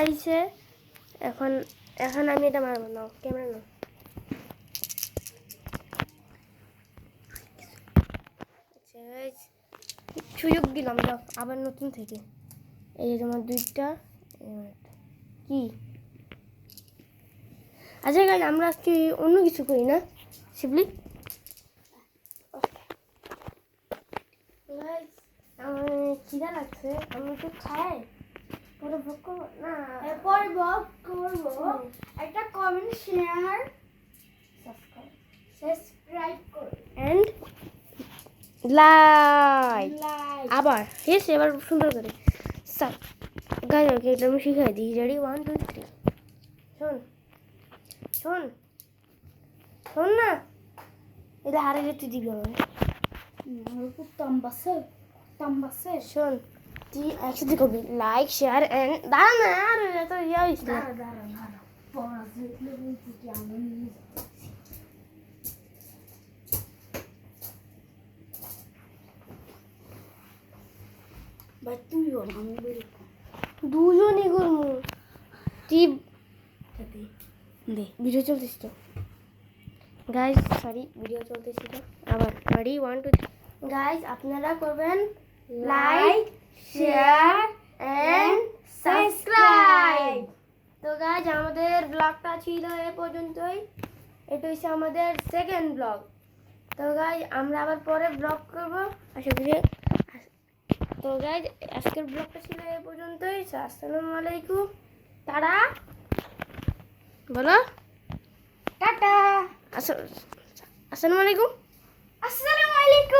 আইছে এখন এখন আমি এটা মারবো না ক্যামেরা না আচ্ছা গাইস সুযোগ দিলাম যাও আবার নতুন থেকে এই যে তোমার দুইটা কি আচ্ছা গাইস আমরা আজকে অন্য কিছু করি না শিবলি গাইস আমার খিদা লাগছে আমি একটু খাই পরে ভোগ করবো না এরপর ভোগ করবো একটা কমেন্ট শেয়ার সাবস্ক্রাইব করো এন্ড লাইক লাইক আবার হেস এবার সুন্দর করে স্যার গাই ওকে এটা আমি শিখাই দিই রেডি 1 2 3 শোন শোন শোন না এটা হারে তুই দিবি আমাকে খুব তাম্বাসে শোন তুই একসাথে করবি লাইক শেয়ার এন্ড দাঁড়া না আর তো ইয়া হইছে না দাঁড়া পড়াশোনা বলছি কি আমি ভাই তুই বল আমি বলি দুজনই করবো তুই দে ভিডিও চলতেছি তো গাইস সরি ভিডিও চলতেছিল আবার রেডি 1 2 3 গাইস আপনারা করবেন লাইক শেয়ার এন্ড সাবস্ক্রাইব তো গাইস আমাদের ব্লগটা ছিল এই পর্যন্তই এটা হচ্ছে আমাদের সেকেন্ড ব্লগ তো গাইস আমরা আবার পরে ব্লগ করব আশা করি তো গাইস আজকের ব্লগটা ছিল এই পর্যন্তই আসসালামু আলাইকুম তারা বলো টাটা আসসালামু আলাইকুম আসসালামু আলাইকুম